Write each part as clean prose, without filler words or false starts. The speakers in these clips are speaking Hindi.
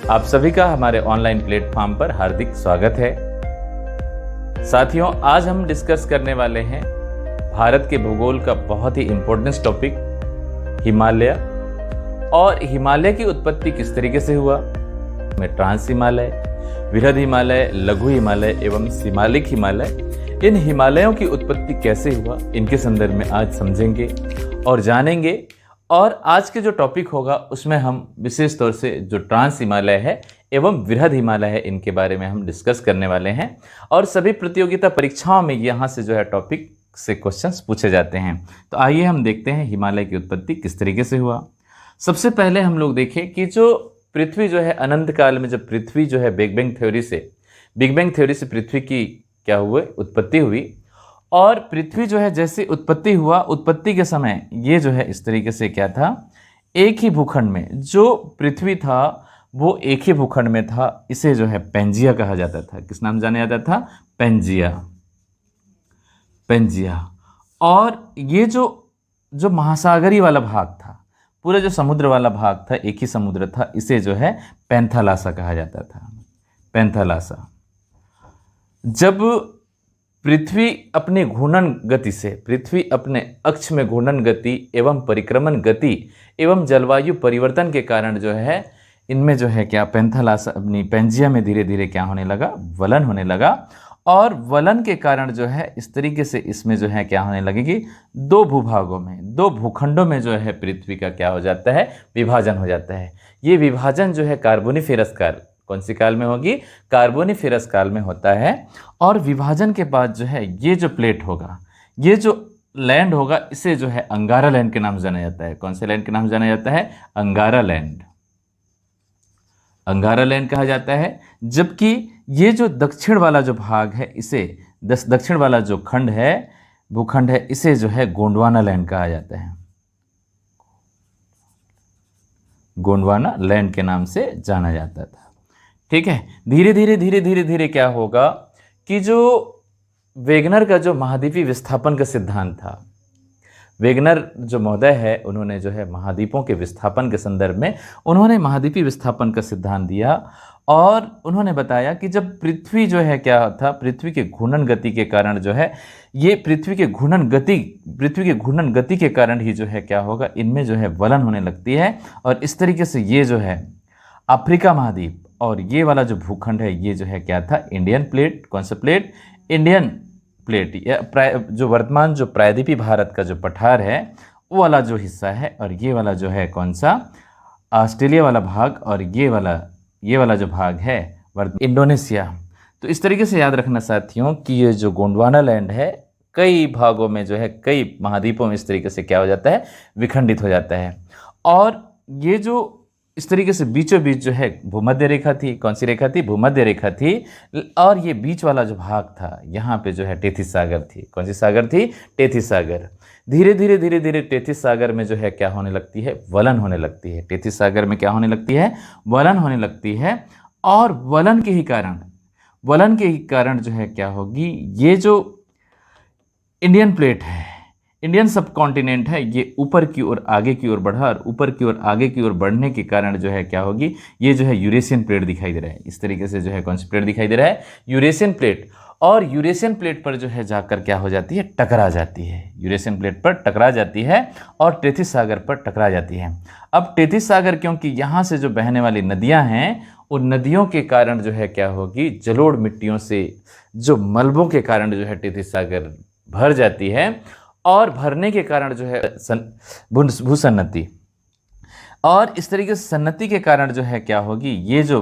आप सभी का हमारे ऑनलाइन प्लेटफॉर्म पर हार्दिक स्वागत है। साथियों, आज हम डिस्कस करने वाले हैं भारत के भूगोल का बहुत ही इम्पोर्टेंट टॉपिक हिमालय और हिमालय की उत्पत्ति किस तरीके से हुआ। में ट्रांस हिमालय, वृहद हिमालय, लघु हिमालय एवं शिमालिक हिमालय, इन हिमालयों की उत्पत्ति कैसे हुआ, इनके संदर्भ में आज समझेंगे और जानेंगे। और आज के जो टॉपिक होगा उसमें हम विशेष तौर से जो ट्रांस हिमालय है एवं वृहद हिमालय है, इनके बारे में हम डिस्कस करने वाले हैं। और सभी प्रतियोगिता परीक्षाओं में यहाँ से जो है टॉपिक से क्वेश्चंस पूछे जाते हैं। तो आइए हम देखते हैं हिमालय की उत्पत्ति किस तरीके से हुआ। सबसे पहले हम लोग देखें कि जो पृथ्वी जो है अनंत काल में, जब पृथ्वी जो है बिग बैंग थ्योरी से पृथ्वी की क्या हुए उत्पत्ति हुई। और पृथ्वी जो है जैसे उत्पत्ति हुआ, उत्पत्ति के समय ये जो है इस तरीके से क्या था, एक ही भूखंड में जो पृथ्वी था वो एक ही भूखंड में था। इसे जो है पेंजिया कहा जाता था। किस नाम जाना जाता था? पेंजिया। और ये जो महासागरी वाला भाग था, पूरा जो समुद्र वाला भाग था, एक ही समुद्र था, इसे जो है पैंथालासा कहा जाता था। पैंथालासा। जब पृथ्वी अपने घूर्णन गति से, पृथ्वी अपने अक्ष में घूर्णन गति एवं परिक्रमण गति एवं जलवायु परिवर्तन के कारण जो है इनमें जो है क्या, पैंथालासा अपनी पेंजिया में धीरे धीरे क्या होने लगा, वलन होने लगा। और वलन के कारण जो है इस तरीके से इसमें जो है क्या होने लगेगी, दो भूभागों में, दो भूखंडों में जो है पृथ्वी का क्या हो जाता है, विभाजन हो जाता है। ये विभाजन जो है कार्बोनिफेरस काल, कौन सी काल में होगी? कार्बोनिफेरस काल में होता है। और विभाजन के बाद जो है ये जो प्लेट होगा, ये जो लैंड होगा, इसे जो है अंगारा लैंड के नाम जाना जाता है। कौन से लैंड के नाम जाना जाता है? अंगारा लैंड। अंगारा लैंड कहा जाता है। जबकि ये जो दक्षिण वाला जो भाग है, इसे दक्षिण वाला जो खंड है, भूखंड है, इसे जो है गोंडवाना लैंड कहा जाता है। गोंडवाना लैंड के नाम से जाना जाता था। ठीक है। धीरे धीरे क्या होगा कि जो वेगनर का जो महाद्वीपीय विस्थापन का सिद्धांत था, वेगनर जो महोदय है, उन्होंने जो है महाद्वीपों के विस्थापन के संदर्भ में उन्होंने महाद्वीपीय विस्थापन का सिद्धांत दिया। और उन्होंने बताया कि जब पृथ्वी जो है क्या था, पृथ्वी के घूर्णन गति के कारण जो है ये पृथ्वी के घूर्णन गति के कारण ही जो है क्या होगा, इनमें जो है वलन होने लगती है। और इस तरीके से ये जो है अफ्रीका महाद्वीप और ये वाला जो भूखंड है, ये जो है क्या था, इंडियन प्लेट। कौन सा प्लेट? Indian plate. या जो वर्तमान जो प्रायद्वीपीय भारत का जो पठार है वो वाला जो हिस्सा है, और ये वाला जो है कौन सा, ऑस्ट्रेलिया वाला भाग, और ये वाला जो भाग है इंडोनेशिया। तो इस तरीके से याद रखना साथियों कि ये जो गोंडवाना लैंड है कई भागों में जो है, कई महाद्वीपों में इस तरीके से क्या हो जाता है, विखंडित हो जाता है। और ये जो इस तरीके से बीचों बीच जो है भूमध्य रेखा थी। कौन सी रेखा थी? भूमध्य रेखा थी। और ये बीच वाला जो भाग था, यहाँ पे जो है टेथिस सागर थी। कौन सी सागर थी? टेथिस सागर। धीरे धीरे टेथिस सागर में जो है क्या होने लगती है, वलन होने लगती है। टेथिस सागर में क्या होने लगती है, वलन होने लगती है। और वलन के ही कारण जो है क्या होगी, ये जो इंडियन प्लेट है, इंडियन सब कॉन्टिनेंट है, ये ऊपर की ओर आगे की ओर बढ़ा। और ऊपर की ओर आगे की ओर बढ़ने के कारण जो है क्या होगी, ये जो है यूरेशियन प्लेट दिखाई दे रहा है। इस तरीके से जो है कौन सी प्लेट दिखाई दे रहा है? Eurasian plate. और यूरेशियन प्लेट पर जो है जाकर क्या हो जाती है, टकरा जाती है। यूरेशियन प्लेट पर टकरा जाती है और टेथिस सागर पर टकरा जाती है। अब टेथिस सागर, क्योंकि यहाँ से जो बहने वाली नदियाँ हैं, उन नदियों के कारण जो है क्या होगी, जलोढ़ मिट्टियों से, जो मलबों के कारण जो है टेथिस सागर भर जाती है। और भरने के कारण जो है भूसन्नति, और इस तरीके से सन्नति के कारण जो है क्या होगी, ये जो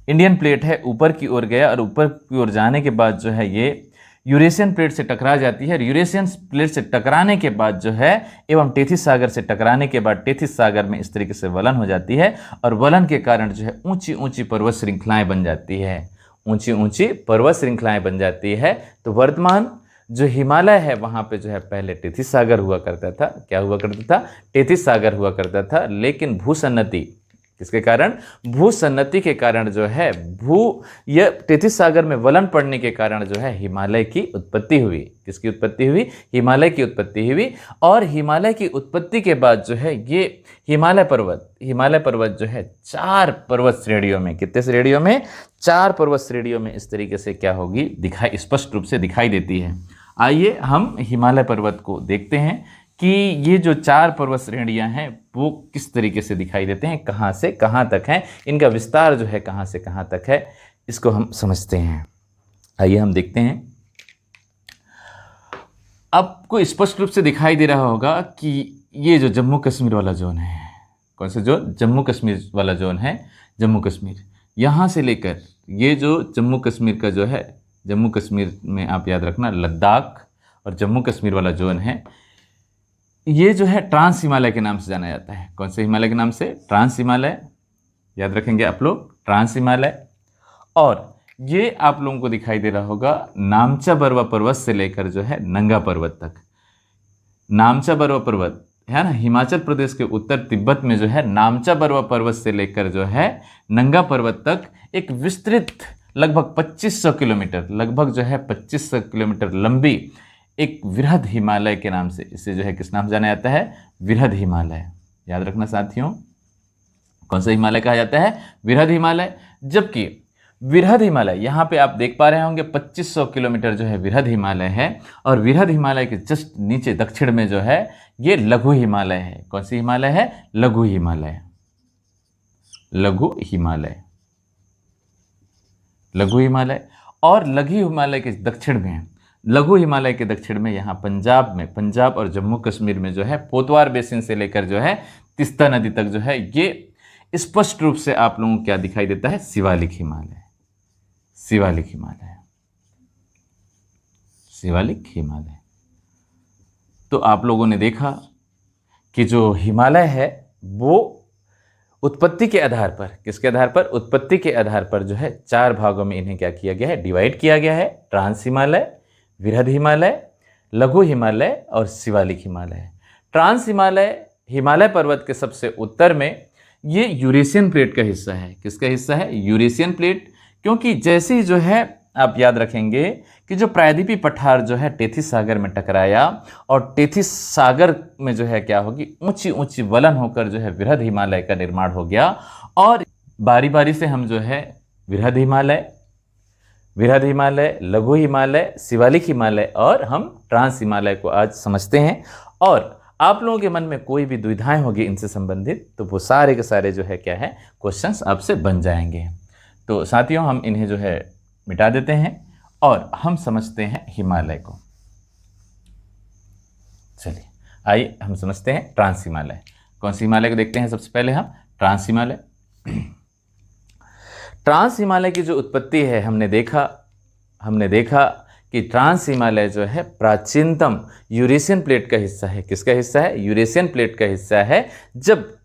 इंडियन प्लेट है ऊपर की ओर गया, और ऊपर की ओर जाने के बाद जो है ये यूरेशियन प्लेट से टकरा जाती है। और यूरेशियन प्लेट से टकराने के बाद जो है, एवं टेथिस सागर से टकराने के बाद टेथिस सागर में इस तरीके से वलन हो जाती है। और वलन के कारण जो है ऊंची ऊंची पर्वत श्रृंखलाएं बन जाती है। ऊंची ऊंची पर्वत श्रृंखलाएं बन जाती है। तो वर्तमान जो हिमालय है वहाँ पे जो है पहले टेथिस सागर हुआ करता था। क्या हुआ करता था? टेथिस सागर हुआ करता था। लेकिन भूसन्नति किसके कारण? भूसन्नति के कारण जो है यह टेथिस सागर में वलन पड़ने के कारण जो है हिमालय की उत्पत्ति हुई। किसकी उत्पत्ति हुई? हिमालय की उत्पत्ति हुई। और हिमालय की उत्पत्ति के बाद जो है ये हिमालय पर्वत जो है 4 पर्वत श्रेणियों में, कितने श्रेणियों में? 4 पर्वत श्रेणियों में इस तरीके से क्या होगी? स्पष्ट रूप से दिखाई देती है। आइए हम हिमालय पर्वत को देखते हैं कि ये जो 4 पर्वत श्रेणियां हैं वो किस तरीके से दिखाई देते हैं, कहाँ से कहाँ तक हैं, इनका विस्तार जो है कहाँ से कहाँ तक है, इसको हम समझते हैं। आइए हम देखते हैं। आपको स्पष्ट रूप से दिखाई दे रहा होगा कि ये जो जम्मू कश्मीर वाला जोन है, कौन सा जोन? जम्मू कश्मीर वाला जोन है। जम्मू कश्मीर यहाँ से लेकर ये जो जम्मू कश्मीर का जो है, जम्मू कश्मीर में आप याद रखना लद्दाख और जम्मू कश्मीर वाला जोन है, ये जो है ट्रांस हिमालय के नाम से जाना जाता है। कौन से हिमालय के नाम से? ट्रांस हिमालय। याद रखेंगे आप लोग, ट्रांस हिमालय। और ये आप लोगों को दिखाई दे रहा होगा नामचा बरवा पर्वत से लेकर जो है नंगा पर्वत तक। नामचा बरवा पर्वत है ना, हिमाचल प्रदेश के उत्तर तिब्बत में जो है नामचा बरवा पर्वत से लेकर जो है नंगा पर्वत तक एक विस्तृत लगभग 2500 किलोमीटर, लगभग जो है 2500 किलोमीटर लंबी एक वृहद हिमालय के नाम से, इसे जो है किस नाम से जाना जाता है? वृहद हिमालय। याद रखना साथियों, कौन सा हिमालय कहा जाता है? वृहद हिमालय। जबकि वृहद हिमालय यहाँ पे आप देख पा रहे होंगे 2500 किलोमीटर जो है वृहद हिमालय है, और वृहद हिमालय के जस्ट नीचे दक्षिण में जो है ये लघु हिमालय है। कौन सी हिमालय है? लघु हिमालय। लघु हिमालय, लघु हिमालय। और लघु हिमालय के दक्षिण में, लघु हिमालय के दक्षिण में यहाँ पंजाब में, पंजाब और जम्मू कश्मीर में जो है पोतवार बेसिन से लेकर जो है तिस्ता नदी तक जो है ये स्पष्ट रूप से आप लोगों को क्या दिखाई देता है? शिवालिक हिमालय। शिवालिक हिमालय, शिवालिक हिमालय। तो आप लोगों ने देखा कि जो हिमालय है वो उत्पत्ति के आधार पर, किसके आधार पर? उत्पत्ति के आधार पर जो है 4 भागों में इन्हें क्या किया गया है? डिवाइड किया गया है। ट्रांस हिमालय, वृहद हिमालय, लघु हिमालय और शिवालिक हिमालय। ट्रांस हिमालय हिमालय पर्वत के सबसे उत्तर में ये यूरेशियन प्लेट का हिस्सा है। किसका हिस्सा है? Eurasian plate. क्योंकि जैसे ही जो है आप याद रखेंगे कि जो प्रायद्वीपीय पठार जो है टेथिस सागर में टकराया, और टेथिस सागर में जो है क्या होगी? ऊंची ऊंची वलन होकर जो है वृहद हिमालय का निर्माण हो गया। और बारी बारी से हम जो है वृहद हिमालय, लघु हिमालय, शिवालिक हिमालय और हम ट्रांस हिमालय को आज समझते हैं। और आप लोगों के मन में कोई भी दुविधाएं होगी इनसे संबंधित, तो वो सारे के सारे जो है क्या है? क्वेश्चंस आपसे बन जाएंगे। तो साथियों हम इन्हें जो है मिटा देते हैं और हम समझते हैं हिमालय को। चलिए आइए हम समझते हैं ट्रांस हिमालय। कौन सी हिमालय को देखते हैं सबसे पहले हम? ट्रांस हिमालय। ट्रांस हिमालय की जो उत्पत्ति है, हमने देखा कि ट्रांस हिमालय जो है प्राचीनतम यूरेशियन प्लेट का हिस्सा है। किसका हिस्सा है? यूरेशियन प्लेट का हिस्सा है। जब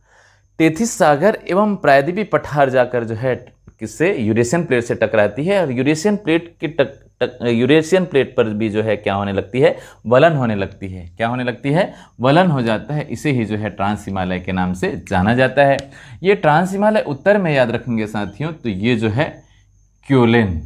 टेथिस सागर एवं प्रायद्वीपीय पठार जाकर जो है किससे? यूरेशियन प्लेट से टकराती है, और यूरेशियन प्लेट पर भी जो है क्या होने लगती है? वलन होने लगती है। क्या होने लगती है? वलन हो जाता है। इसे ही जो है ट्रांस हिमालय के नाम से जाना जाता है। ये ट्रांस हिमालय उत्तर में याद रखेंगे साथियों, तो ये जो है क्योलेन,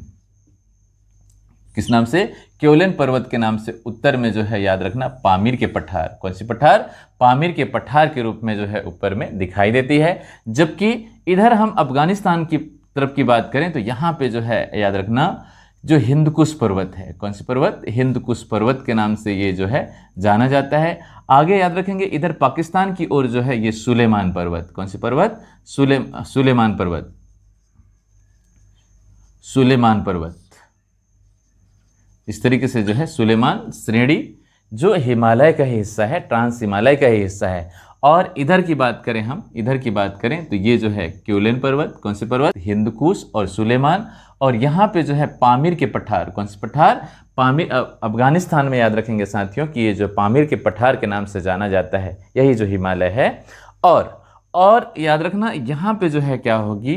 किस नाम से? क्योलेन पर्वत के नाम से उत्तर में जो है याद रखना पामीर के पठार। कौन सी पठार? पामीर के पठार के रूप में जो है ऊपर में दिखाई देती है। जबकि इधर हम अफगानिस्तान की तरफ की बात करें तो यहाँ पे जो है याद रखना जो हिंदकुश पर्वत है। कौन सी पर्वत? हिंदकुश पर्वत के नाम से ये जो है जाना जाता है। आगे याद रखेंगे इधर पाकिस्तान की ओर जो है ये सुलेमान पर्वत। कौन सी पर्वत? सुलेमान पर्वत। सुलेमान पर्वत इस तरीके से जो है सुलेमान श्रेणी जो हिमालय का ही हिस्सा है, ट्रांस हिमालय का ही हिस्सा है। और इधर की बात करें हम, इधर की बात करें तो ये जो है क्योलेन पर्वत। कौन से पर्वत? हिंदकुश और सुलेमान। और यहाँ पे जो है पामीर के पठार। कौन से पठार? पामीर। अफगानिस्तान में याद रखेंगे साथियों कि ये जो पामीर के पठार के नाम से जाना जाता है, यही जो हिमालय है। और याद रखना यहाँ पे जो है क्या होगी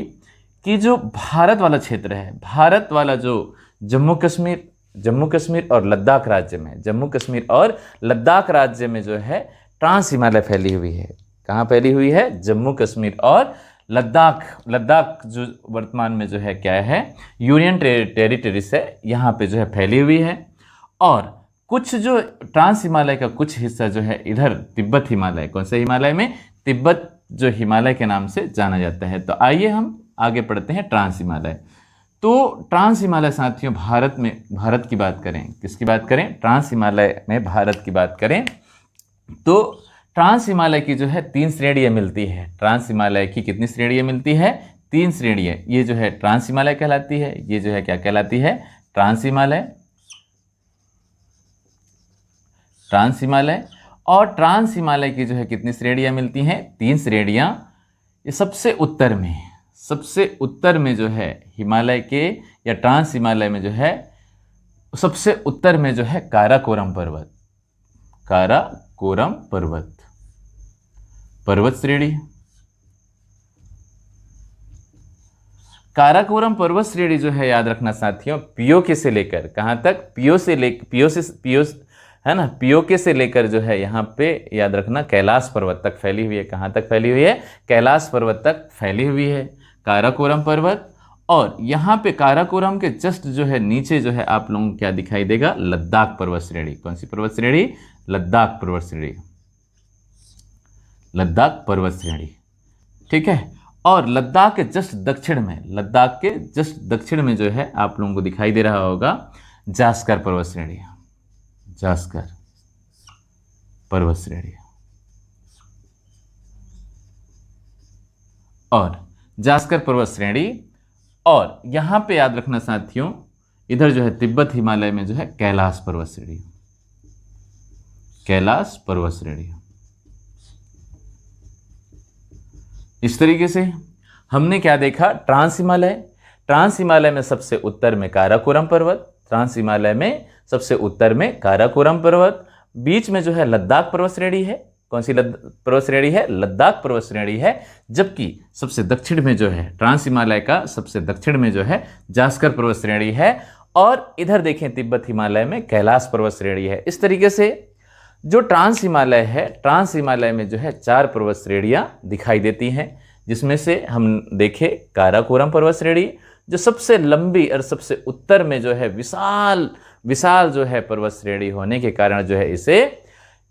कि जो भारत वाला क्षेत्र है, भारत वाला जो जम्मू कश्मीर और लद्दाख राज्य में, जम्मू कश्मीर और लद्दाख राज्य में जो है ट्रांस हिमालय फैली हुई है। कहाँ फैली हुई है? जम्मू कश्मीर और लद्दाख, लद्दाख जो वर्तमान में जो है क्या है, यूनियन टेरिटरीज है, यहाँ पे जो है फैली हुई है। और कुछ जो ट्रांस हिमालय का कुछ हिस्सा जो है इधर तिब्बत हिमालय, कौन से हिमालय में, तिब्बत जो हिमालय के नाम से जाना जाता है। तो आइए हम आगे पढ़ते हैं ट्रांस हिमालय। तो ट्रांस हिमालय साथियों, भारत में, भारत की बात करें, किसकी बात करें, ट्रांस हिमालय में भारत की बात करें तो ट्रांस हिमालय की जो है 3 श्रेणियां मिलती है। ट्रांस हिमालय की कितनी श्रेणियां मिलती है, 3 श्रेणियां। ये जो है ट्रांस हिमालय कहलाती है, ये जो है क्या कहलाती है, ट्रांस हिमालय, ट्रांस हिमालय। और ट्रांस हिमालय की जो है कितनी श्रेणियां मिलती हैं, 3 श्रेणियां। ये सबसे उत्तर में, सबसे उत्तर में जो है हिमालय के या ट्रांस हिमालय में जो है सबसे उत्तर में जो है काराकोरम पर्वत, काराकोरम पर्वत, पर्वत श्रेणी। काराकोरम पर्वत श्रेणी जो है याद रखना साथियों, पीओके से लेकर कहां तक, पीओ है ना, पीओके से लेकर जो है यहाँ पे याद रखना कैलाश पर्वत तक फैली हुई है। कहां तक फैली हुई है, कैलाश पर्वत तक फैली हुई है काराकोरम पर्वत। और यहाँ पे काराकोरम के जस्ट जो है नीचे जो है आप लोगों को क्या दिखाई देगा, लद्दाख पर्वत श्रेणी। कौन सी पर्वत श्रेणी, लद्दाख पर्वत श्रेणी, लद्दाख पर्वत श्रेणी, ठीक है। और लद्दाख के जस्ट दक्षिण में, लद्दाख के जस्ट दक्षिण में जो है आप लोगों को दिखाई दे रहा होगा जास्कर पर्वत श्रेणी, जास्कर पर्वत श्रेणी। और जास्कर पर्वत श्रेणी, और यहां पे याद रखना साथियों, इधर जो है तिब्बत हिमालय में जो है कैलाश पर्वत श्रेणी, कैलाश पर्वत श्रेणी। इस तरीके से हमने क्या देखा, ट्रांस हिमालय, ट्रांस हिमालय में सबसे उत्तर में काराकोरम पर्वत, ट्रांस हिमालय में सबसे उत्तर में काराकोरम पर्वत, बीच में जो है लद्दाख पर्वत श्रेणी है। कौन सी पर्वत श्रेणी है, लद्दाख पर्वत श्रेणी है। जबकि सबसे दक्षिण में जो है ट्रांस हिमालय का सबसे दक्षिण में जो है जास्कर पर्वत श्रेणी है। और इधर देखें तिब्बत हिमालय में कैलाश पर्वत श्रेणी है। इस तरीके से जो ट्रांस हिमालय है, ट्रांस हिमालय में जो है 4 पर्वत श्रेणियां दिखाई देती हैं, जिसमें से हम देखें काराकोरम पर्वत श्रेणी जो सबसे लंबी और सबसे उत्तर में जो है विशाल विशाल जो है पर्वत श्रेणी होने के कारण जो है इसे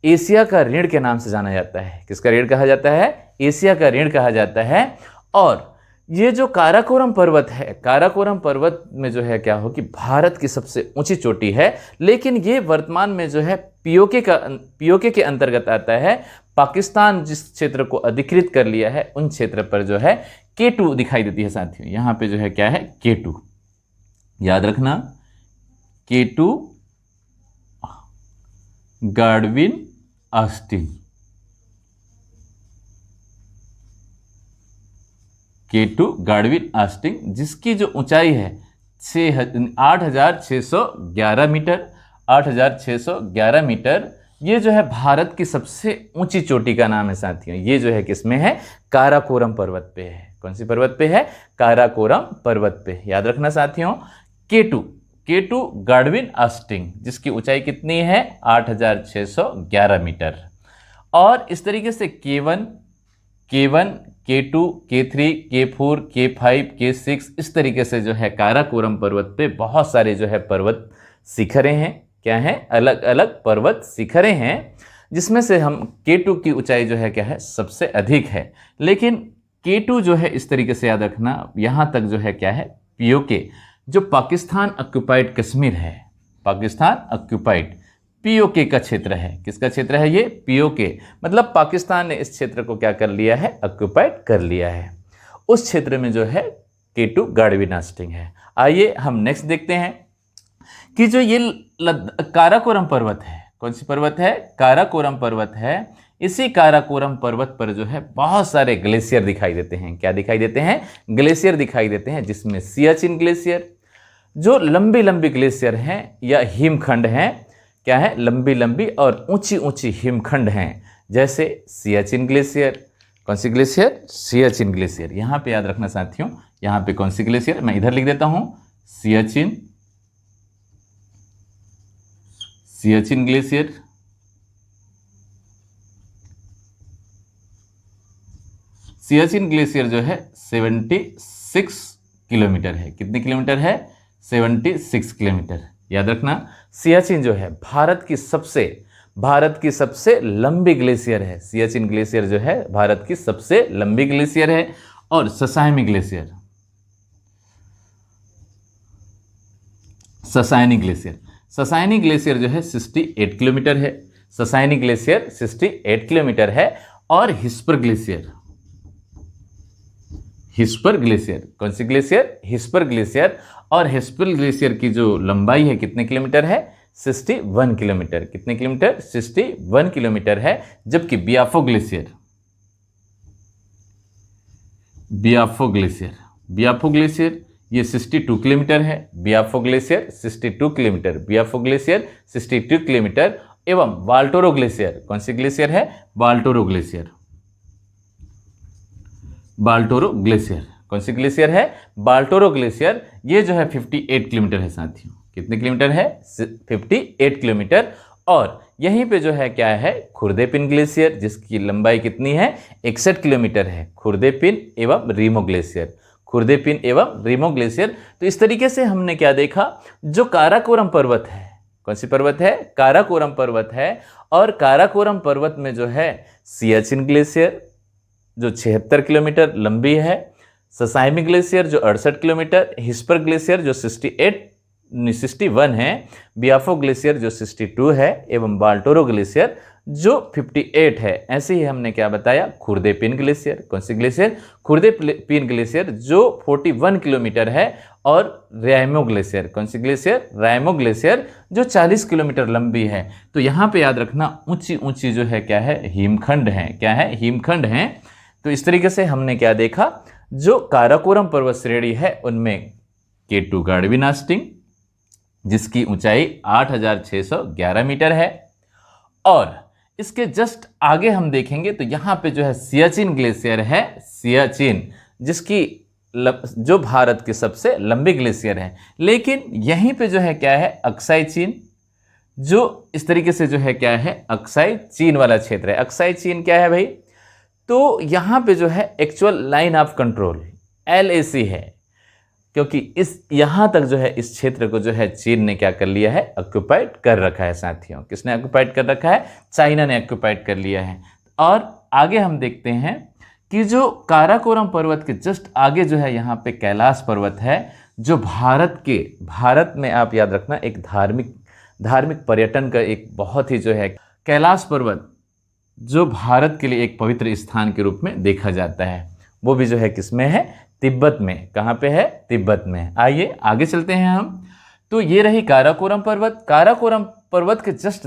एशिया का ऋण के नाम से जाना जाता है। किसका ऋण कहा जाता है, एशिया का ऋण कहा जाता है। और ये जो काराकोरम पर्वत है, काराकोरम पर्वत में जो है क्या हो कि भारत की सबसे ऊंची चोटी है, लेकिन ये वर्तमान में जो है पीओके के अंतर्गत आता है। पाकिस्तान जिस क्षेत्र को अधिकृत कर लिया है उन क्षेत्र पर जो है K2 दिखाई देती है साथियों। यहाँ पे जो है क्या है, K2 याद रखना, K2 गाडविन ऑस्टिन, K2 गाडविन ऑस्टिन, जिसकी जो ऊंचाई है 8,611 मीटर, 8,611 मीटर। ये जो है भारत की सबसे ऊंची चोटी का नाम है साथियों। ये जो है किसमें है, काराकोरम पर्वत पे है। कौन सी पर्वत पे है, काराकोरम पर्वत पे। याद रखना साथियों, K2 गाडविन ऑस्टिन, जिसकी ऊंचाई कितनी है, 8,611 मीटर। और इस तरीके से K1, K2, K3, K4, K5, K6, इस तरीके से जो है काराकोरम पर्वत पे बहुत सारे जो है पर्वत शिखरें हैं। क्या है, अलग अलग पर्वत शिखरें हैं, जिसमें से हम K2 की ऊंचाई जो है क्या है, सबसे अधिक है। लेकिन K2 जो है इस तरीके से याद रखना, यहां तक जो है क्या है, पीओके, जो पाकिस्तान ऑक्युपाइड कश्मीर है, पाकिस्तान ऑक्युपाइड पीओके का क्षेत्र है। किसका क्षेत्र है ये, पीओके, मतलब पाकिस्तान ने इस क्षेत्र को क्या कर लिया है, ऑक्युपाइड कर लिया है। उस क्षेत्र में जो है K2 गाडविन ऑस्टिन है। आइए हम नेक्स्ट देखते हैं कि जो ये काराकोरम पर्वत है, कौन सी पर्वत है, काराकोरम पर्वत है। इसी काराकोरम पर्वत पर जो है बहुत सारे ग्लेशियर दिखाई देते हैं। क्या दिखाई देते हैं, ग्लेशियर दिखाई देते हैं, जिसमें सियाचिन ग्लेशियर, जो लंबी लंबी ग्लेशियर हैं या हिमखंड हैं। क्या है, लंबी लंबी और ऊंची ऊंची हिमखंड हैं, जैसे सियाचिन ग्लेशियर। कौन सी ग्लेशियर, सियाचिन ग्लेशियर। यहाँ पे याद रखना साथियों, यहाँ पे कौन सी ग्लेशियर, मैं इधर लिख देता हूँ, सियाचिन, सियाचिन ग्लेशियर। सियाचिन ग्लेशियर जो है 76 किलोमीटर है। कितने किलोमीटर है? 76 किलोमीटर। याद रखना, सियाचिन जो है भारत की सबसे लंबी ग्लेशियर है। सियाचिन ग्लेशियर जो है भारत की सबसे लंबी ग्लेशियर है। और ससायमी ग्लेशियर जो है 68 किलोमीटर है। ससायनी ग्लेशियर 68 किलोमीटर है। और हिस्पर ग्लेशियर कौन सी ग्लेशियर? हिस्पर ग्लेशियर। और हिस्पर ग्लेशियर की जो लंबाई है कितने किलोमीटर है? 61 किलोमीटर। कितने किलोमीटर? 61 किलोमीटर है। जबकि बियाफो ग्लेशियर ये 62 किलोमीटर है। बियाफो ग्लेशियर 62 किलोमीटर। एवं वाल्टोरो ग्लेशियर कौन सी ग्लेशियर है? वाल्टोरो ग्लेशियर कौन सी ग्लेशियर है? वाल्टोरो ग्लेशियर। ये जो है 58 किलोमीटर है साथियों। कितने किलोमीटर है? 58 किलोमीटर। और यहीं पे जो है क्या है? खुर्देपिन ग्लेशियर, जिसकी लंबाई कितनी है? 61 किलोमीटर है। खुर्देपिन एवं रीमो ग्लेशियर। तो इस तरीके से हमने क्या देखा? जो काराकोरम पर्वत है, कौन सी पर्वत है? काराकोरम पर्वत है। और काराकोरम पर्वत में जो है सियाचिन ग्लेशियर जो 76 किलोमीटर लंबी है, ससायमी ग्लेशियर जो 68 किलोमीटर, हिस्पर ग्लेशियर जो 61 है, बियाफो ग्लेशियर जो 62 है, एवं वाल्टोरो ग्लेशियर जो 58 है। ऐसे ही हमने क्या बताया? खुर्देपिन ग्लेशियर कौन सी ग्लेशियर? खुर्देपिन ग्लेशियर जो 41 किलोमीटर है। और रैमो ग्लेशियर कौन सी ग्लेशियर? रैमो ग्लेशियर जो 40 किलोमीटर लंबी है। तो यहाँ पे याद रखना, ऊंची ऊंची जो है क्या है? हिमखंड है। क्या है? हिमखंड है। तो इस तरीके से हमने क्या देखा? जो काराकोरम पर्वत श्रेणी है उनमें केटू गाड़विनास्टिंग जिसकी ऊंचाई 8611 मीटर है। और इसके जस्ट आगे हम देखेंगे तो यहाँ पे जो है सियाचिन ग्लेशियर है। सियाचिन जिसकी जो भारत की सबसे लंबी ग्लेशियर है। लेकिन यहीं पे जो है क्या है? अक्साई चीन, जो इस तरीके से जो है क्या है? अक्साई चीन वाला क्षेत्र है। अक्साई चीन क्या है भाई? तो यहाँ पे जो है actual line of control LAC है, क्योंकि इस यहाँ तक जो है इस क्षेत्र को जो है चीन ने क्या कर लिया है? ऑक्युपाइड कर रखा है साथियों। किसने ऑक्युपाइड कर रखा है? चाइना ने ऑक्युपाइड कर लिया है। और आगे हम देखते हैं कि जो काराकोरम पर्वत के जस्ट आगे जो है यहाँ पे कैलाश पर्वत है, जो भारत में आप याद रखना एक धार्मिक पर्यटन का एक बहुत ही जो है कैलाश पर्वत जो भारत के लिए एक पवित्र स्थान के रूप में देखा जाता है। वो भी जो है किसमें है? तिब्बत में। कहाँ पे है? तिब्बत में। आइए आगे चलते हैं हम। तो ये रही काराकोरम पर्वत। काराकोरम पर्वत के जस्ट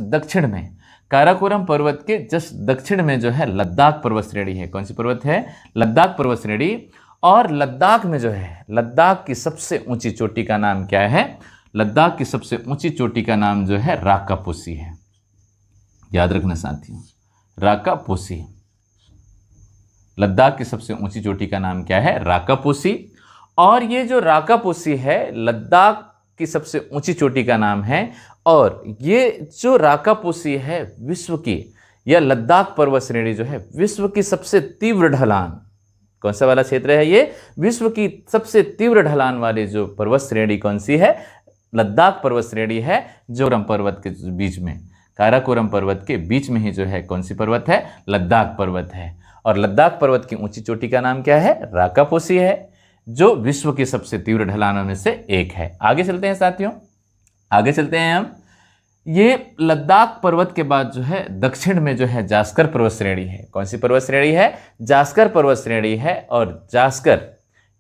दक्षिण में जो है लद्दाख पर्वत श्रेणी है। कौन सी पर्वत है? लद्दाख पर्वत श्रेणी। और लद्दाख में जो है लद्दाख की सबसे ऊंची चोटी का नाम क्या है? लद्दाख की सबसे ऊंची चोटी का नाम जो है राकापोसी है। याद रखना साथियों, राकापोसी। लद्दाख की सबसे ऊंची चोटी का नाम क्या है? राकापोसी। और ये जो राकापोसी है लद्दाख की सबसे ऊंची चोटी का नाम है। और ये जो राकापोसी है विश्व की, या लद्दाख पर्वत श्रेणी जो है विश्व की सबसे तीव्र ढलान, कौन सा वाला क्षेत्र है ये? विश्व की सबसे तीव्र ढलान वाली जो पर्वत श्रेणी कौन सी है? लद्दाख पर्वत श्रेणी है, जो पर्वत के बीच में, काराकोरम पर्वत के बीच में ही जो है कौन सी पर्वत है? लद्दाख पर्वत है। और लद्दाख पर्वत की ऊंची चोटी का नाम क्या है? राकापोसी है, जो विश्व की सबसे तीव्र ढलानों में से एक है। आगे चलते हैं साथियों, आगे चलते हैं हम। ये लद्दाख पर्वत के बाद जो है दक्षिण में जो है जास्कर पर्वत श्रेणी है। कौन सी पर्वत श्रेणी है? जास्कर पर्वत श्रेणी है। और जास्कर,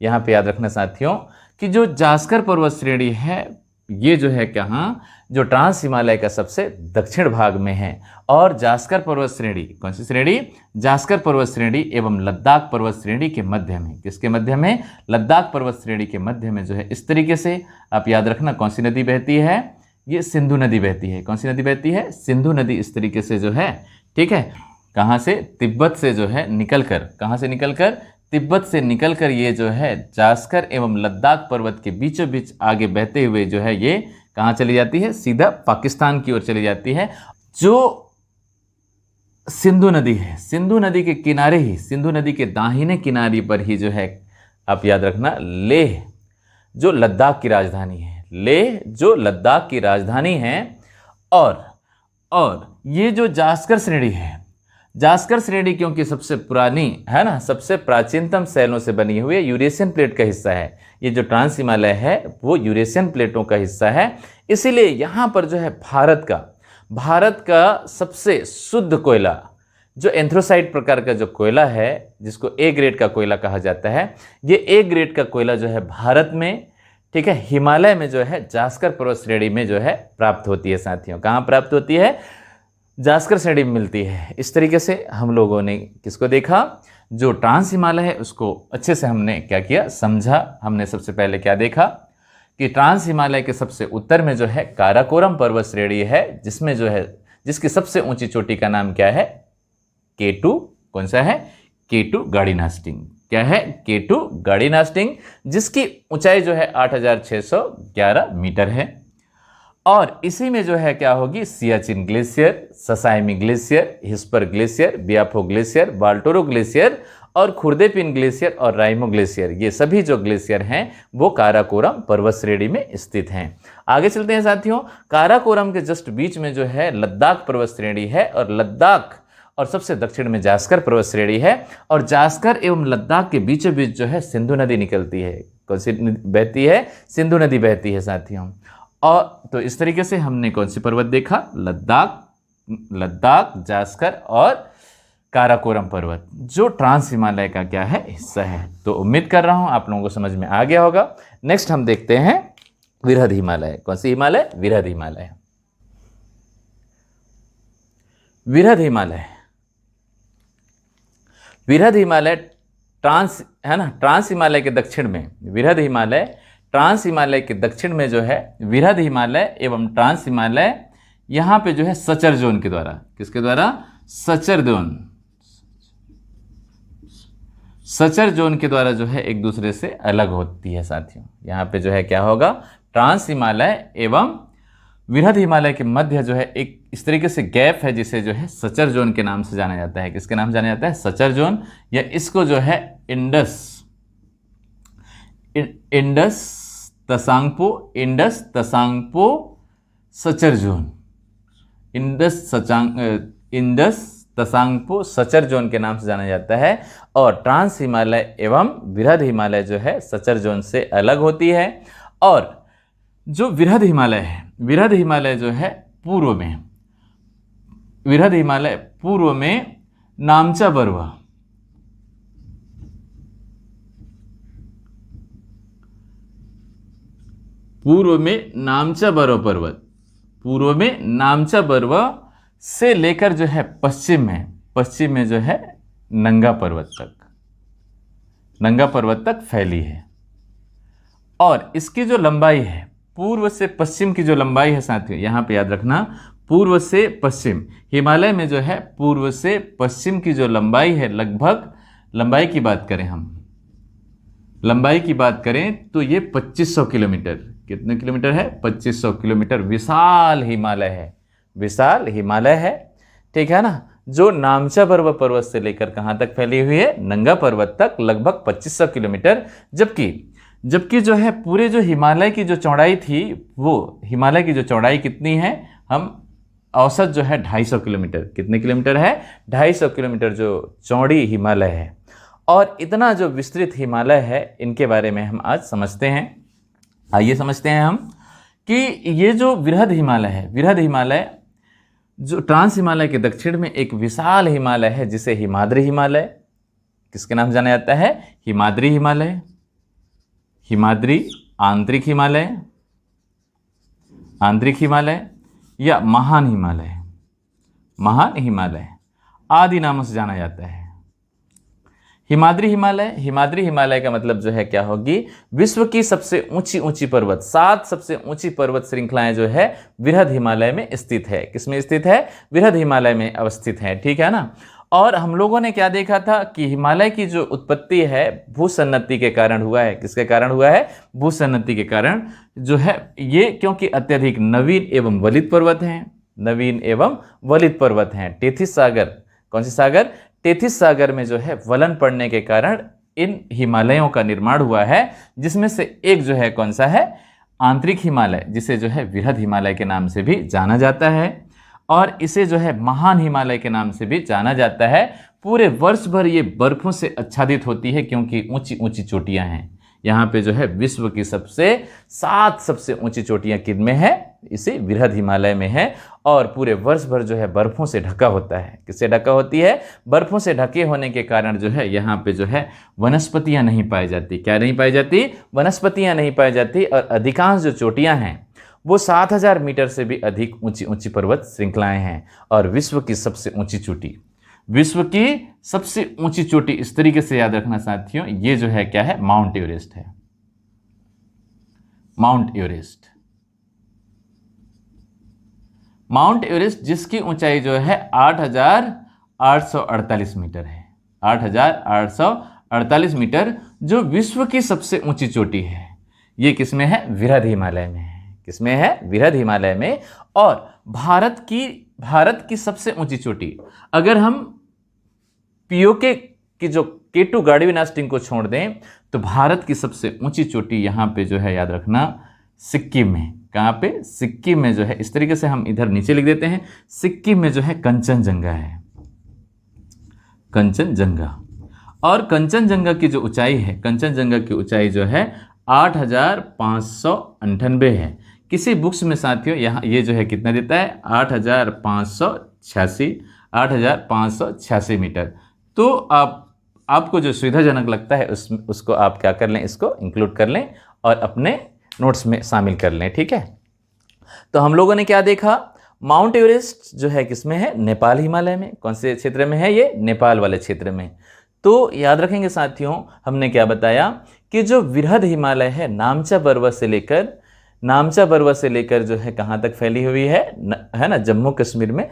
यहाँ पे याद रखना साथियों कि जो जास्कर पर्वत श्रेणी है ये जो है कहाँ? जो ट्रांस हिमालय का सबसे दक्षिण भाग में है। और जास्कर पर्वत श्रेणी, कौन सी श्रेणी? जास्कर पर्वत श्रेणी एवं लद्दाख पर्वत श्रेणी के मध्य में। किसके मध्य में? लद्दाख पर्वत श्रेणी के मध्य में जो है इस तरीके से आप याद रखना कौन सी नदी बहती है? ये सिंधु नदी बहती है। कौन सी नदी बहती है? सिंधु नदी। इस तरीके से जो है, ठीक है, कहाँ से? तिब्बत से जो है निकलकर, कहाँ से निकलकर? तिब्बत से निकलकर ये जो है जास्कर एवं लद्दाख पर्वत के बीचों बीच आगे बहते हुए जो है ये कहाँ चली जाती है? सीधा पाकिस्तान की ओर चली जाती है। जो सिंधु नदी है, सिंधु नदी के किनारे ही, सिंधु नदी के दाहिने किनारे पर ही जो है, आप याद रखना, लेह जो लद्दाख की राजधानी है, लेह जो लद्दाख की राजधानी है। और ये जो जास्कर श्रेणी है, जास्कर श्रेणी क्योंकि सबसे पुरानी है ना, सबसे प्राचीनतम शैलों से बनी हुई है, यूरेशियन प्लेट का हिस्सा है। ये जो ट्रांस हिमालय है वो यूरेशियन प्लेटों का हिस्सा है। इसीलिए यहाँ पर जो है भारत का सबसे शुद्ध कोयला, जो एंथ्रोसाइट प्रकार का जो कोयला है, जिसको ए ग्रेड का कोयला कहा जाता है, ये ए ग्रेड का कोयला जो है भारत में, ठीक है, हिमालय में जो है जास्कर पर्वत श्रेणी में जो है प्राप्त होती है साथियों। कहाँ प्राप्त होती है? जास्कर श्रेणी में मिलती है। इस तरीके से हम लोगों ने किसको देखा? जो ट्रांस हिमालय है उसको अच्छे से हमने क्या किया, समझा। हमने सबसे पहले क्या देखा कि ट्रांस हिमालय के सबसे उत्तर में जो है काराकोरम पर्वत श्रेणी है, जिसमें जो है, जिसकी सबसे ऊंची चोटी का नाम क्या है? K2। कौन सा है? K2 गाड़ीनास्टिंग। क्या है? K2 गाड़ीनास्टिंग, जिसकी ऊंचाई जो है 8611 मीटर है। और इसी में जो है क्या होगी? Siachen glacier, Sasaini glacier, Hispar glacier, Biafo glacier, Baltoro glacier और खुर्देपिन ग्लेशियर और राइमो ग्लेशियर, ये सभी जो ग्लेशियर हैं वो काराकोरम पर्वत श्रेणी में स्थित हैं। आगे चलते हैं साथियों। काराकोरम के जस्ट बीच में जो है लद्दाख पर्वत श्रेणी है, और लद्दाख और सबसे दक्षिण में जास्कर पर्वत श्रेणी है, और जास्कर एवं लद्दाख के बीचों बीच जो है सिंधु नदी निकलती है। कौन सी बहती है? सिंधु नदी बहती है साथियों। और तो इस तरीके से हमने कौन सी पर्वत देखा? लद्दाख, जास्कर और काराकोरम पर्वत, जो ट्रांस हिमालय का क्या है? हिस्सा है। तो उम्मीद कर रहा हूं आप लोगों को समझ में आ गया होगा। नेक्स्ट हम देखते हैं विरहद हिमालय। कौन सी हिमालय? विरहद हिमालय। विरहद हिमालय, विरहद हिमालय ट्रांस है ना, ट्रांस हिमालय के दक्षिण में विरहद हिमालय, ट्रांस हिमालय के दक्षिण में जो है विरहद हिमालय एवं ट्रांस हिमालय, यहाँ पे जो है सचर जोन के द्वारा, किसके द्वारा? सचर जोन के द्वारा जो है एक दूसरे से अलग होती है साथियों। यहाँ पे जो है क्या होगा? ट्रांस हिमालय एवं विरहद हिमालय के मध्य जो है एक इस तरीके से गैप है, जिसे जो है सचर जोन के नाम से जाना जाता है। किसके नाम से जाना जाता है? सचर जोन, या इसको जो है Indus Tsangpo suture zone, Indus Tsangpo suture zone के नाम से जाना जाता है। और ट्रांस हिमालय एवं विरहद हिमालय जो है सचर जोन से अलग होती है। और जो विरहद हिमालय है, विरहद हिमालय जो है पूर्व में, विरहद हिमालय पूर्व में नामचा बर्वा, पूर्व में नामचा बर्वा पर्वत, पूर्व में नामचा बर्वा से लेकर जो है पश्चिम में जो है नंगा पर्वत तक फैली है। और इसकी जो लंबाई है, पूर्व से पश्चिम की जो लंबाई है साथियों, यहाँ पे याद रखना, पूर्व से पश्चिम, हिमालय में जो है पूर्व से पश्चिम की जो लंबाई है, लगभग लंबाई की बात करें हम, लंबाई की बात करें तो ये 2500 किलोमीटर, कितने किलोमीटर है? 2500 किलोमीटर। विशाल हिमालय है, विशाल हिमालय है, ठीक है ना, जो नामचा बर्वा पर्वत से लेकर कहाँ तक फैली हुई है? नंगा पर्वत तक, लगभग 2500 किलोमीटर। जबकि जो है पूरे जो हिमालय की जो चौड़ाई थी, वो हिमालय की जो चौड़ाई कितनी है? हम औसत जो है 250 किलोमीटर, कितने किलोमीटर है? 250 किलोमीटर जो चौड़ी हिमालय है। और इतना जो विस्तृत हिमालय है, इनके बारे में हम आज समझते हैं। आइए समझते हैं हम कि ये जो विरहद हिमालय है, विरहद हिमालय जो ट्रांस हिमालय के दक्षिण में एक विशाल हिमालय है, जिसे हिमाद्री हिमालय, किसके नाम जाना जाता है? हिमाद्री हिमालय, हिमाद्री, आंतरिक हिमालय या महान हिमालय आदि नामों से जाना जाता है। हिमाद्री हिमालय का मतलब जो है क्या होगी? विश्व की सबसे ऊंची पर्वत, 7 सबसे ऊंची पर्वत श्रृंखलाएं जो है विरहद हिमालय में स्थित है। किसमें स्थित है? विरहद हिमालय में अवस्थित है, ठीक है ना। और हम लोगों ने क्या देखा था कि हिमालय की जो उत्पत्ति है भूसन्नति के कारण हुआ है। किसके कारण हुआ है? भूसन्नति के कारण जो है ये, क्योंकि अत्यधिक नवीन एवं वलित पर्वत हैं, टेथिस सागर कौन सी सागर? टेथिस सागर में जो है वलन पड़ने के कारण इन हिमालयों का निर्माण हुआ है, जिसमें से एक जो है कौन सा है? आंतरिक हिमालय, जिसे जो है वृहद हिमालय के नाम से भी जाना जाता है, और इसे जो है महान हिमालय के नाम से भी जाना जाता है। पूरे वर्ष भर ये बर्फों से आच्छादित होती है, क्योंकि ऊंची ऊंची चोटियां हैं। यहाँ पे जो है विश्व की सात सबसे ऊंची चोटियां किन में है? इसी वृहद हिमालय में है, और पूरे वर्ष भर जो है बर्फों से ढका होता है। किससे ढका होती है? बर्फों से ढके होने के कारण जो है यहाँ पे जो है वनस्पतियां नहीं पाई जाती। क्या नहीं पाई जाती? वनस्पतियां नहीं पाई जाती। और अधिकांश जो चोटियां हैं वो 7000 मीटर से भी अधिक ऊंची ऊंची पर्वत श्रृंखलाएं हैं। और विश्व की सबसे ऊंची चोटी, विश्व की सबसे ऊंची चोटी इस तरीके से याद रखना साथियों, ये जो है क्या है? माउंट एवरेस्ट है। माउंट एवरेस्ट, माउंट एवरेस्ट जिसकी ऊंचाई जो है 8848 मीटर है। 8848 मीटर जो विश्व की सबसे ऊंची चोटी है, ये किसमें है? वृहद हिमालय में है। किसमें है? वृहद हिमालय में। और भारत की सबसे ऊंची चोटी, अगर हम पीओके की जो K2 गाड़ीवी आस्टिंग को छोड़ दें, तो भारत की सबसे ऊंची चोटी यहाँ पे जो है याद रखना सिक्किम में। कहाँ पे? सिक्किम में जो है, इस तरीके से हम इधर नीचे लिख देते हैं, सिक्किम में जो है कंचनजंगा है। कंचनजंगा। और कंचनजंगा की जो ऊंचाई है, कंचनजंगा की ऊंचाई जो है 8598 है। किसी बुक्स में साथियों यहाँ ये जो है कितना देता है? 8586 मीटर। तो आपको जो सुविधाजनक लगता है उसको आप क्या कर लें? इसको इंक्लूड कर लें और अपने नोट्स में शामिल कर लें। ठीक है, तो हम लोगों ने क्या देखा? माउंट एवरेस्ट जो है किसमें है? नेपाल हिमालय में। कौन से क्षेत्र में है ये? नेपाल वाले क्षेत्र में। तो याद रखेंगे साथियों, हमने क्या बताया कि जो वृहद हिमालय है नामचा पर्वत से लेकर जो है कहाँ तक फैली हुई है ना? जम्मू कश्मीर में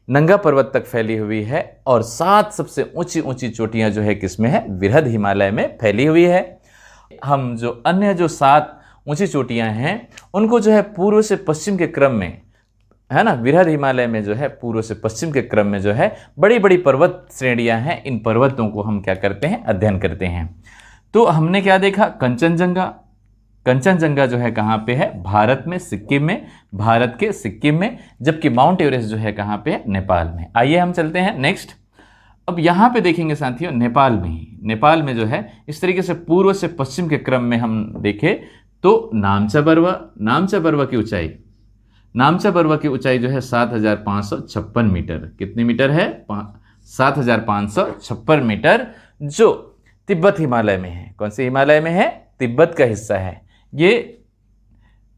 नंगा पर्वत तक फैली हुई है। और 7 सबसे ऊंची ऊंची चोटियां जो है किसमें है? वृहद हिमालय में फैली हुई है। हम जो अन्य जो 7 ऊंची चोटियां हैं उनको जो है पूर्व से पश्चिम के क्रम में, है ना, वृहद हिमालय में जो है पूर्व से पश्चिम के क्रम में जो है बड़ी बड़ी पर्वत श्रेणियां हैं। इन पर्वतों को हम क्या करते हैं? अध्ययन करते हैं। तो हमने क्या देखा? कंचनजंगा। कंचनजंगा जो है कहाँ पे है? भारत में, सिक्किम में, भारत के सिक्किम में। जबकि माउंट एवरेस्ट जो है कहाँ पे है? नेपाल में। आइए हम चलते हैं नेक्स्ट। अब यहाँ पे देखेंगे साथियों, नेपाल में जो है इस तरीके से पूर्व से पश्चिम के क्रम में हम देखें तो नामचा बरवा की ऊंचाई जो है 7556 मीटर। कितने मीटर है? 7556 मीटर, जो तिब्बत हिमालय में है। कौन से हिमालय में है? तिब्बत का हिस्सा है ये।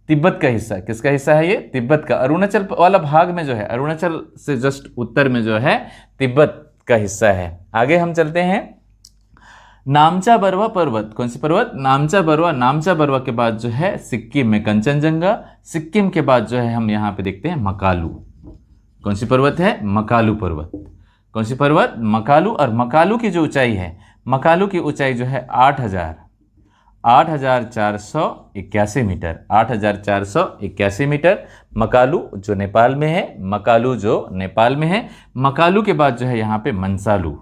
तिब्बत का हिस्सा किसका हिस्सा है? ये तिब्बत का। अरुणाचल वाला भाग में जो है, अरुणाचल से जस्ट उत्तर में जो है तिब्बत का हिस्सा है। आगे हम चलते हैं। नामचा बरवा पर्वत, कौन सी पर्वत? नामचा बरवा के बाद जो है सिक्किम में कंचनजंगा। सिक्किम के बाद जो है हम यहाँ पे देखते हैं मकालू। कौन सी पर्वत है? मकालू पर्वत। कौन सी पर्वत? मकालू। और मकालू की जो ऊंचाई है, मकालू की ऊंचाई जो है 8481 मीटर। 8481 मीटर। मकालू जो नेपाल में है, मकालू के बाद जो है यहाँ पे मंसालू।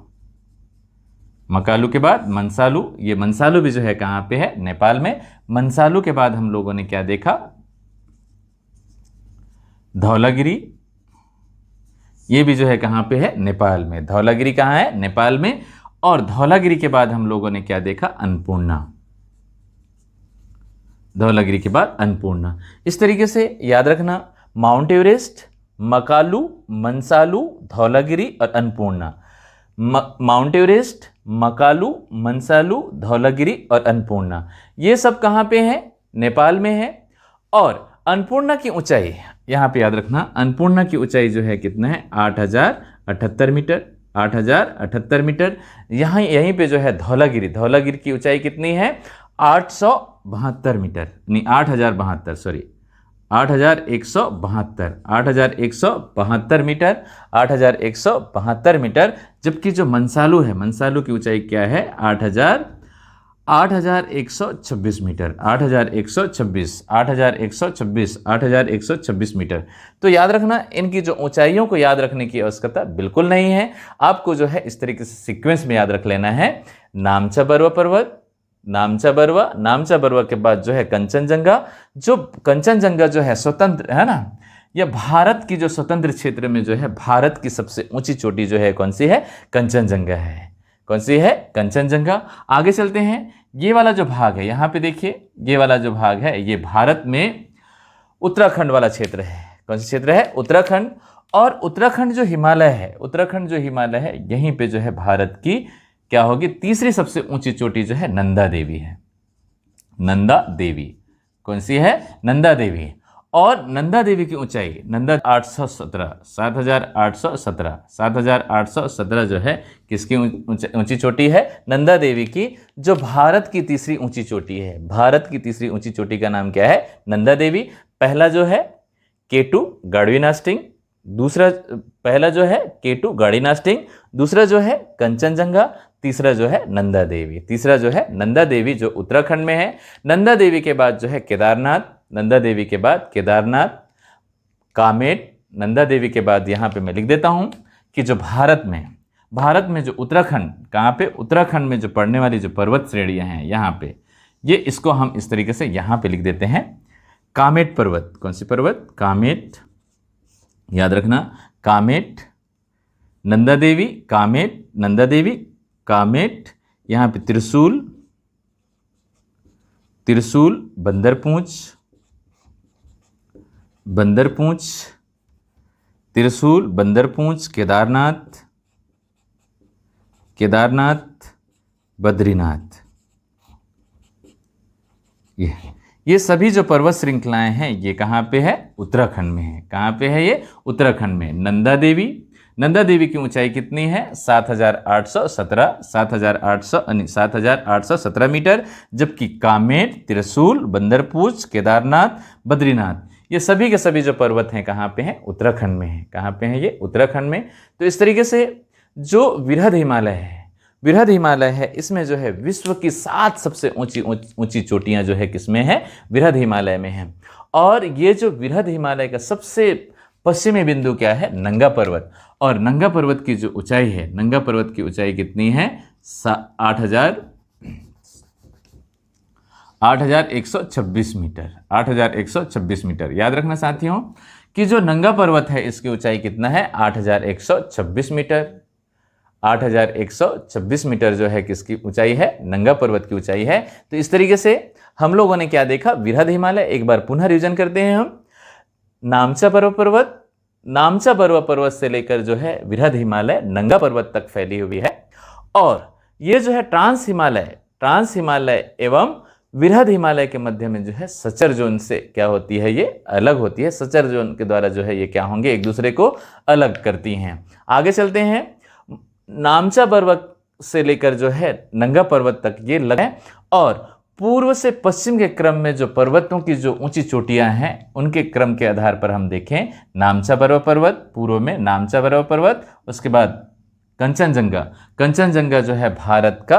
ये मंसालू भी जो है कहाँ पे है? नेपाल में। मंसालू के बाद हम लोगों ने क्या देखा? धौलागिरी। ये भी जो है कहाँ पे है? नेपाल में। धौलागिरी कहाँ है? नेपाल में। और धौलागिरी के बाद हम लोगों ने क्या देखा? अन्नपूर्णा। धौलागिरी के बाद अन्नपूर्णा। इस तरीके से याद रखना, माउंट एवरेस्ट, मकालू, मंसालू, धौलागिरी और अन्नपूर्णा। माउंट एवरेस्ट, मकालू, मंसालू, धौलागिरी और अन्नपूर्णा, ये सब कहाँ पे है? नेपाल में है। और अन्नपूर्णा की ऊंचाई यहाँ पे याद रखना, अन्नपूर्णा की ऊंचाई जो है कितना है? 8078 मीटर। 8078 मीटर। यहीं पे जो है धौलागिरी की ऊंचाई कितनी है? 872 मीटर, नहीं 8072, सॉरी 8172 मीटर। 8172 मीटर। जबकि जो मंसालू है, मंसालू की ऊंचाई क्या है? 8,126 मीटर, 8,126, 8,126, 8,126 मीटर। तो याद रखना, इनकी जो ऊंचाइयों को याद रखने की आवश्यकता बिल्कुल नहीं है। आपको जो है इस तरीके से सीक्वेंस में याद रख लेना है। नामचा बरवा पर्वत, नामचा बरवा के बाद जो है कंचनजंगा। जो कंचनजंगा जो है स्वतंत्र है ना, यह भारत की जो स्वतंत्र क्षेत्र में जो है भारत की सबसे ऊंची चोटी जो है कौन सी है? कंचनजंगा है। कौन सी है? कंचनजंगा। आगे चलते हैं। ये वाला जो भाग है, यहां पे देखिए, ये वाला जो भाग है ये भारत में उत्तराखंड वाला क्षेत्र है। कौन सा क्षेत्र है? उत्तराखंड। और उत्तराखंड जो हिमालय है, उत्तराखंड जो हिमालय है, यहीं पे जो है भारत की क्या होगी? तीसरी सबसे ऊंची चोटी जो है नंदा देवी है। नंदा देवी कौन सी है? नंदा देवी। और नंदा देवी की ऊंचाई, नंदा 817, 7,817, 7,817 जो है किसकी ऊंची चोटी है? नंदा देवी की, जो भारत की तीसरी ऊंची चोटी है। भारत की तीसरी ऊंची चोटी का नाम क्या है? नंदा देवी। पहला जो है K2 गाड़वीनास्टिंग, दूसरा पहला जो है K2 गाड़ीनास्टिंग, दूसरा जो है कंचनजंगा, तीसरा जो है नंदा देवी। तीसरा जो है नंदा देवी जो उत्तराखंड में है। नंदा देवी के बाद जो है केदारनाथ, नंदा देवी के बाद केदारनाथ, कामेट। नंदा देवी के बाद यहाँ पे मैं लिख देता हूँ कि जो भारत में जो उत्तराखंड, कहाँ पे? उत्तराखंड में जो पड़ने वाली जो पर्वत श्रेणियाँ हैं यहाँ पे, ये इसको हम इस तरीके से यहाँ पे लिख देते हैं कामेट पर्वत। कौन सी पर्वत? कामेट। याद रखना, कामेट, नंदा देवी, कामेट, नंदा देवी, कामेट। यहाँ पे त्रिशूल, बंदरपूंछ, त्रिशूल, बंदरपूंछ, केदारनाथ, बद्रीनाथ। ये सभी जो पर्वत श्रृंखलाएं हैं ये कहाँ पे है? उत्तराखंड में है। कहाँ पे है ये? उत्तराखंड में। नंदा देवी की ऊंचाई कितनी है? 7,817, 7,817 मीटर। जबकि कामेट, त्रिशूल, बंदरपूंछ, केदारनाथ, बद्रीनाथ, ये सभी के सभी जो पर्वत हैं कहाँ पे हैं? उत्तराखंड में है। कहाँ पे हैं ये? उत्तराखंड में। तो इस तरीके से जो बृहद हिमालय है, इसमें जो है विश्व की 7 सबसे ऊंची चोटियां जो है किसमें है? बृहद हिमालय में है। और ये जो बृहद हिमालय का सबसे पश्चिमी बिंदु क्या है? नंगा पर्वत। और नंगा पर्वत की जो ऊंचाई है, नंगा पर्वत की ऊंचाई कितनी है? 8,126 मीटर, 8,126 मीटर। याद रखना साथियों कि जो नंगा पर्वत है इसकी ऊंचाई कितना है? 8,126 मीटर। 8,126 मीटर जो है किसकी ऊंचाई है? नंगा पर्वत की ऊंचाई है। तो इस तरीके से हम लोगों ने क्या देखा? बृहद हिमालय। एक बार पुनः रिवीजन करते हैं हम। नामचा बरवा पर्वत से लेकर जो है बृहद हिमालय, नंगा पर्वत तक फैली हुई है। और ये जो है ट्रांस हिमालय एवं बृहद हिमालय के मध्य में जो है सचर जोन से क्या होती है? ये अलग होती है। सचर जोन के द्वारा जो है ये क्या होंगे? एक दूसरे को अलग करती हैं। आगे चलते हैं। नामचा बरवा से लेकर जो है नंगा पर्वत तक ये लग है। और पूर्व से पश्चिम के क्रम में जो पर्वतों की जो ऊंची चोटियां हैं उनके क्रम के आधार पर हम देखें, नामचा बरवा पर्वत, पूर्व में नामचा बरवा पर्वत, उसके बाद कंचनजंगा जो है भारत का,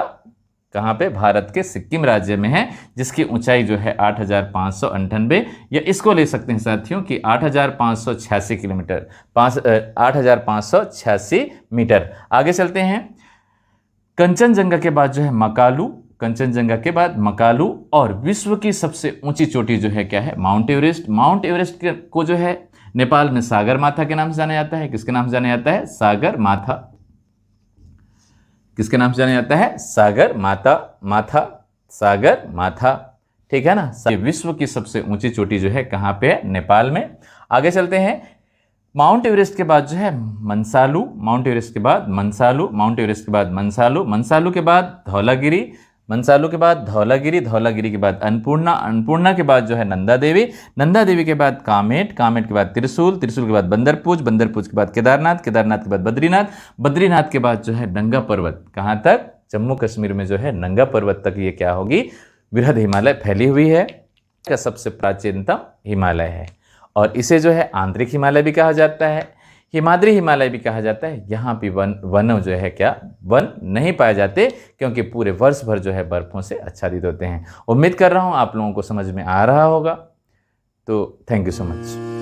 कहाँ पे? भारत के सिक्किम राज्य में है, जिसकी ऊंचाई जो है 8,598, या इसको ले सकते हैं साथियों कि 8,586 किलोमीटर, 8,586 मीटर। आगे चलते हैं। कंचनजंगा के बाद जो है मकालू, और विश्व की सबसे ऊंची चोटी जो है क्या है? माउंट एवरेस्ट को जो है नेपाल में सागर माथा के नाम से जाना जाता है। किसके नाम से जाना जाता है? सागर माथा। किसके नाम से जाना जाता है? सागर माथा। ठीक है ना? विश्व की सबसे ऊंची चोटी जो है कहाँ पे है? नेपाल में। आगे चलते हैं। माउंट एवरेस्ट के बाद जो है मंसालू, माउंट एवरेस्ट के बाद मंसालू के बाद धौलागिरी के बाद अन्नपूर्णा के बाद जो है नंदा देवी के बाद कामेट के बाद त्रिशूल के बाद बंदरपूंछ के बाद केदारनाथ के बाद बद्रीनाथ के बाद जो है नंगा पर्वत। कहाँ तक? जम्मू कश्मीर में जो है नंगा पर्वत तक ये क्या होगी? बृहद हिमालय फैली हुई है। का सबसे प्राचीनतम हिमालय है और इसे जो है आंतरिक हिमालय भी कहा जाता है। हिमाद्री हिमालय भी कहा जाता है। यहाँ भी वन जो है क्या, वन नहीं पाए जाते, क्योंकि पूरे वर्ष भर जो है बर्फों से आच्छादित होते हैं। उम्मीद कर रहा हूँ आप लोगों को समझ में आ रहा होगा। तो थैंक यू सो मच।